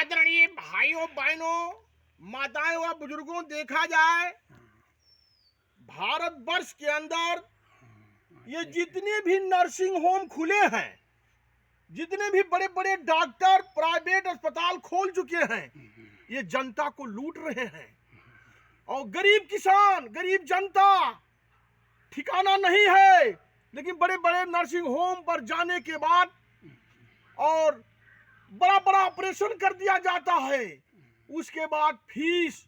आदरणीय भाइयों बहनों, माताएं व बुजुर्गों, देखा जाए भारतवर्ष के अंदर ये जितने भी नर्सिंग होम खुले हैं, जितने भी बड़े बड़े डॉक्टर प्राइवेट अस्पताल खोल चुके हैं, ये जनता को लूट रहे हैं। और गरीब किसान, गरीब जनता ठिकाना नहीं है। लेकिन बड़े बड़े नर्सिंग होम पर जाने के बाद और बड़ा बड़ा ऑपरेशन कर दिया जाता है, उसके बाद फीस,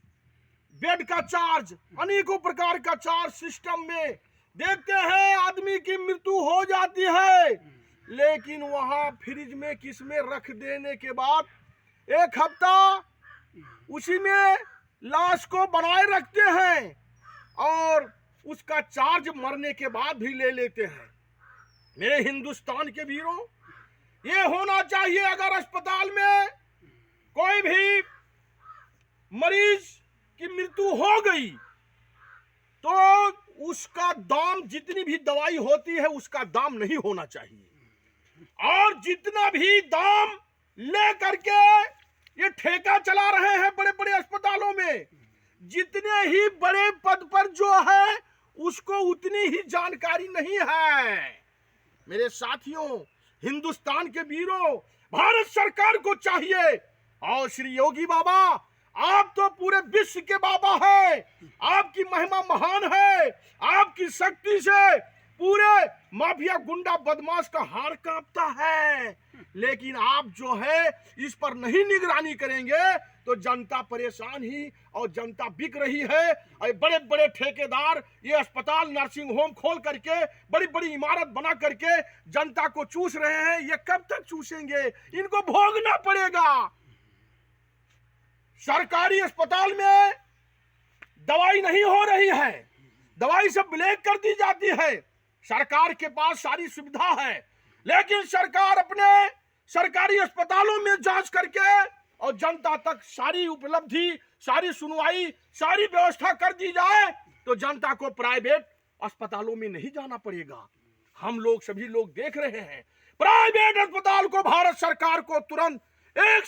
बेड का चार्ज, अनेकों प्रकार का चार्ज सिस्टम में देखते हैं आदमी की मृत्यु हो जाती है। लेकिन वहां फ्रिज में किसमें रख देने के बाद एक हफ्ता उसी में लाश को बनाए रखते हैं और उसका चार्ज मरने के बाद भी ले लेते हैं। मेरे हिंदुस्तान के वीरों, ये होना चाहिए अगर अस्पताल में कोई भी मरीज की मृत्यु हो गई तो उसका दाम, जितनी भी दवाई होती है उसका दाम नहीं होना चाहिए। और जितना भी दाम ले करके ये ठेका चला रहे हैं बड़े बड़े अस्पतालों में, जितने ही बड़े पद पर जो है उसको उतनी ही जानकारी नहीं है। मेरे साथियों, हिंदुस्तान के वीरों, भारत सरकार को चाहिए, और श्री योगी बाबा, आप तो पूरे विश्व के बाबा हैं, आपकी महिमा महान है, आपकी शक्ति से पूरे माफिया गुंडा बदमाश का हाड़ कांपता है। लेकिन आप जो है इस पर नहीं निगरानी करेंगे तो जनता परेशान ही और जनता बिक रही है। और बड़े बड़े ठेकेदार ये अस्पताल, नर्सिंग होम खोल करके बड़ी बड़ी इमारत बना करके जनता को चूस रहे हैं। ये कब तक चूसेंगे? इनको भोगना पड़ेगा। सरकारी अस्पताल में दवाई नहीं हो रही है, दवाई सब ब्लैक कर दी जाती है। सरकार के पास सारी सुविधा है, लेकिन सरकार अपने सरकारी अस्पतालों में जांच करके और जनता तक सारी उपलब्धि, सारी सुनवाई, सारी व्यवस्था कर दी जाए तो जनता को प्राइवेट अस्पतालों में नहीं जाना पड़ेगा। हम लोग सभी लोग देख रहे हैं, प्राइवेट अस्पताल को भारत सरकार को तुरंत एक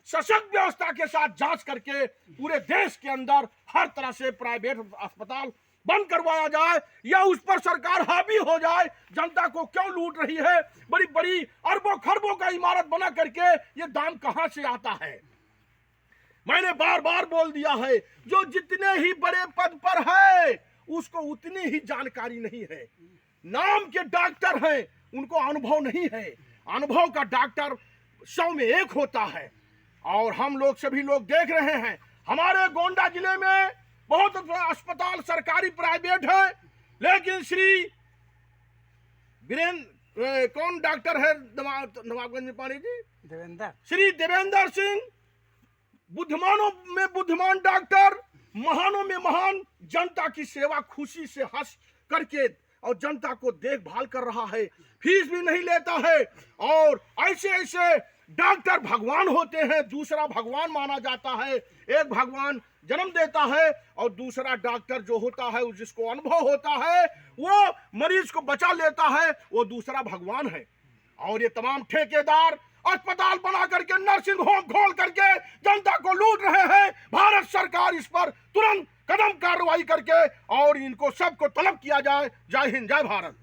सशक्त व्यवस्था के साथ जांच करके पूरे देश के अंदर हर तरह से प्राइवेट अस्पताल बंद करवाया जाए, या उस पर सरकार हावी हो जाए। जनता को क्यों लूट रही है? बड़ी बड़ी अरबों खरबों का इमारत बना करके ये दाम कहां से आता है? मैंने बार बार बोल दिया है, जो जितने ही बड़े पद पर है उसको उतनी ही जानकारी नहीं है। नाम के डॉक्टर हैं, उनको अनुभव नहीं है। अनुभव का डॉक्टर 100 में 1 होता है। और हम लोग सभी लोग देख रहे हैं, हमारे गोंडा जिले में बहुत अस्पताल सरकारी प्राइवेट है, लेकिन श्री वीरेंद्र, कौन डॉक्टर है नवाबगंज में पानी जी? देवेंद्र, श्री देवेंद्र सिंह, बुद्धिमानों में बुद्धिमान डॉक्टर, महानों में महान, जनता की सेवा खुशी से हंस करके और जनता को देखभाल कर रहा है, फीस भी नहीं लेता है। और ऐसे ऐसे डॉक्टर भगवान होते हैं, दूसरा भगवान माना जाता है। एक भगवान जन्म देता है और दूसरा डॉक्टर जो होता है, जिसको अनुभव होता है, वो मरीज को बचा लेता है, वो दूसरा भगवान है। और ये तमाम ठेकेदार अस्पताल बना करके, नर्सिंग होम खोल करके जनता को लूट रहे हैं। भारत सरकार इस पर तुरंत कदम कार्रवाई करके और इनको सबको तलब किया जाए। जय हिंद, जय भारत।